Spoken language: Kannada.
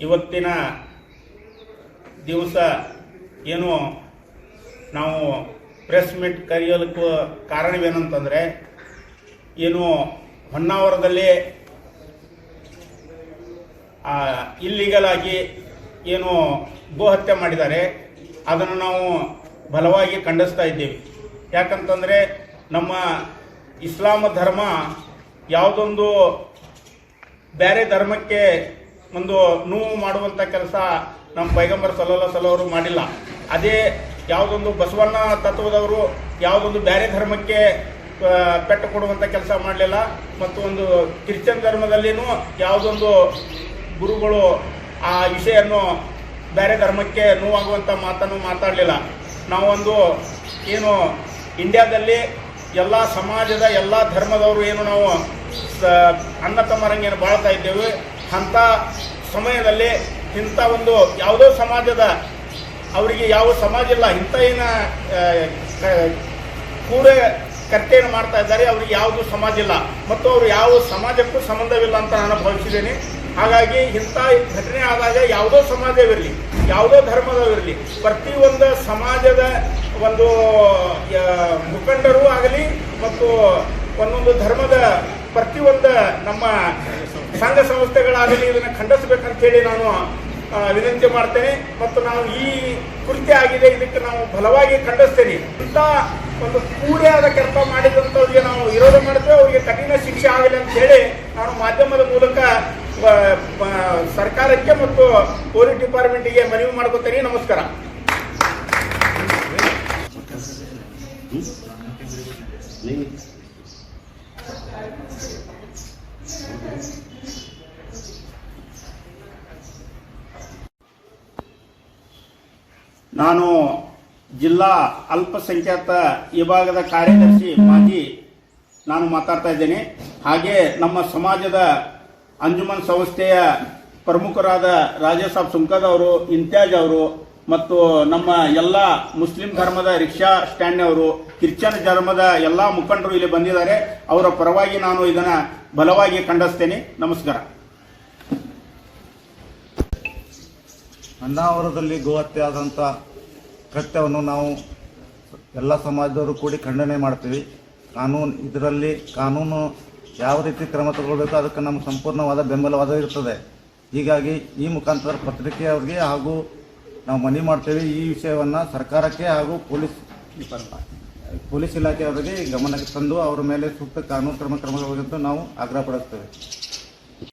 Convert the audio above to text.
ಇವತ್ತಿನ ದಿವಸ ಏನು ನಾವು ಪ್ರೆಸ್ ಮೀಟ್ ಕರೆಯೋದಕ್ಕೂ ಕಾರಣವೇನಂತಂದರೆ, ಏನು ಹೊನ್ನಾವರದಲ್ಲಿ ಇಲ್ಲಿಗಲ್ ಆಗಿ ಏನು ಗೋಹತ್ಯೆ ಮಾಡಿದ್ದಾರೆ, ಅದನ್ನು ನಾವು ಬಲವಾಗಿ ಖಂಡಿಸ್ತಾ ಇದ್ದೀವಿ. ಯಾಕಂತಂದರೆ ನಮ್ಮ ಇಸ್ಲಾಂ ಧರ್ಮ ಯಾವುದೊಂದು ಬೇರೆ ಧರ್ಮಕ್ಕೆ ಒಂದು ನೋವು ಮಾಡುವಂಥ ಕೆಲಸ ನಮ್ಮ ಪೈಗಂಬರ್ ಸಲ್ಲಲ್ಲಾಹು ಅಲೈಹಿ ವಸಲ್ಲಂ ಅವರು ಮಾಡಿಲ್ಲ. ಅದೇ ಯಾವುದೊಂದು ಬಸವಣ್ಣ ತತ್ವದವರು ಯಾವುದೊಂದು ಬೇರೆ ಧರ್ಮಕ್ಕೆ ಪೆಟ್ಟು ಕೊಡುವಂಥ ಕೆಲಸ ಮಾಡಲಿಲ್ಲ. ಮತ್ತು ಒಂದು ಕ್ರಿಶ್ಚಿಯನ್ ಧರ್ಮದಲ್ಲಿನೂ ಯಾವುದೊಂದು ಗುರುಗಳು ಆ ವಿಷಯನ್ನು ಬೇರೆ ಧರ್ಮಕ್ಕೆ ನೋವಾಗುವಂಥ ಮಾತನ್ನು ಮಾತಾಡಲಿಲ್ಲ. ನಾವೊಂದು ಏನು ಇಂಡಿಯಾದಲ್ಲಿ ಎಲ್ಲ ಸಮಾಜದ ಎಲ್ಲ ಧರ್ಮದವರು ಏನು ನಾವು ಅಣ್ಣ ತಮ್ಮರಂಗೇನು ಬಾಳ್ತಾ ಇದ್ದೇವೆ, ಅಂಥ ಸಮಯದಲ್ಲಿ ಇಂಥ ಒಂದು ಯಾವುದೋ ಸಮಾಜದ ಅವರಿಗೆ ಯಾವ ಸಮಾಜ ಇಲ್ಲ, ಇಂಥ ಕೂಡ ಕರ್ತೇನು ಮಾಡ್ತಾ ಇದ್ದಾರೆ, ಅವರಿಗೆ ಯಾವುದು ಸಮಾಜ ಇಲ್ಲ ಮತ್ತು ಅವರು ಯಾವ ಸಮಾಜಕ್ಕೂ ಸಂಬಂಧವಿಲ್ಲ ಅಂತ ನಾನು ಭಾವಿಸಿದ್ದೇನೆ. ಹಾಗಾಗಿ ಇಂಥ ಘಟನೆ ಆದಾಗ ಯಾವುದೋ ಸಮಾಜವಿರಲಿ, ಯಾವುದೋ ಧರ್ಮದವಿರಲಿ, ಪ್ರತಿಯೊಂದು ಸಮಾಜದ ಒಂದು ಮುಖಂಡರು ಆಗಲಿ ಮತ್ತು ಒಂದೊಂದು ಧರ್ಮದ ಪ್ರತಿಯೊಂದು ನಮ್ಮ ಸಂಘ ಸಂಸ್ಥೆಗಳಾಗಲಿ ಇದನ್ನು ಖಂಡಿಸಬೇಕಂತೇಳಿ ನಾನು ವಿನಂತಿ ಮಾಡ್ತೇನೆ. ಮತ್ತು ನಾವು ಈ ಕೃತ್ಯ ಆಗಿದೆ, ಇದಕ್ಕೆ ನಾವು ಬಲವಾಗಿ ಖಂಡಿಸ್ತೇನೆ. ಇಂಥ ಒಂದು ಕೂಡಿಯಾದ ಕೆಲಸ ಮಾಡಿದಂಥವ್ರಿಗೆ ನಾವು ವಿರೋಧ ಮಾಡ್ತೇವೆ, ಅವರಿಗೆ ಕಠಿಣ ಶಿಕ್ಷೆ ಆಗಲಿ ಅಂತ ಹೇಳಿ ನಾನು ಮಾಧ್ಯಮದ ಮೂಲಕ ಸರ್ಕಾರಕ್ಕೆ ಮತ್ತು ಪೊಲೀಸ್ ಡಿಪಾರ್ಟ್ಮೆಂಟಿಗೆ ಮನವಿ ಮಾಡ್ಕೊತೇನೆ. ನಮಸ್ಕಾರ. ನಾನು ಜಿಲ್ಲಾ ಅಲ್ಪಸಂಖ್ಯಾತ ವಿಭಾಗದ ಕಾರ್ಯದರ್ಶಿ ಮಾಜಿ ನಾನು ಮಾತಾಡ್ತಾ ಇದ್ದೇನೆ. ಹಾಗೆ ನಮ್ಮ ಸಮಾಜದ ಅಂಜುಮನ್ ಸಂಸ್ಥೆಯ ಪ್ರಮುಖರಾದ ರಾಜೇಶ್ ಸಾಬ್ ಸುಂಕದ್ ಅವರು, ಇಂತಿಯಾಜ್ ಅವರು ಮತ್ತು ನಮ್ಮ ಎಲ್ಲ ಮುಸ್ಲಿಂ ಧರ್ಮದ ರಿಕ್ಷಾ ಸ್ಟ್ಯಾಂಡ್ ಅವರು, ಕ್ರಿಶ್ಚಿಯನ್ ಧರ್ಮದ ಎಲ್ಲ ಮುಖಂಡರು ಇಲ್ಲಿ ಬಂದಿದ್ದಾರೆ. ಅವರ ಪರವಾಗಿ ನಾನು ಇದನ್ನು ಬಲವಾಗಿ ಖಂಡಿಸ್ತೇನೆ. ನಮಸ್ಕಾರ. ಹೊನ್ನಾವರದಲ್ಲಿ ಗೋಹತ್ಯೆ ಆದಂಥ ಕೃತ್ಯವನ್ನು ನಾವು ಎಲ್ಲ ಸಮಾಜದವರು ಕೂಡಿ ಖಂಡನೆ ಮಾಡ್ತೀವಿ. ಇದರಲ್ಲಿ ಕಾನೂನು ಯಾವ ರೀತಿ ಕ್ರಮ ತಗೊಳ್ಬೇಕು ಅದಕ್ಕೆ ನಮ್ಮ ಸಂಪೂರ್ಣವಾದ ಬೆಂಬಲವಾದ ಇರ್ತದೆ. ಹೀಗಾಗಿ ಈ ಮುಖಾಂತರ ಪತ್ರಿಕೆಯವರಿಗೆ ಹಾಗೂ ನಾವು ಮನವಿ ಮಾಡ್ತೇವೆ, ಈ ವಿಷಯವನ್ನು ಸರ್ಕಾರಕ್ಕೆ ಹಾಗೂ ಪೊಲೀಸ್ ಇಲಾಖೆಯವರಿಗೆ ಗಮನಕ್ಕೆ ತಂದು ಅವರ ಮೇಲೆ ಸೂಕ್ತ ಕಾನೂನು ಕ್ರಮ ನಾವು ಆಗ್ರಹಪಡಿಸ್ತೇವೆ.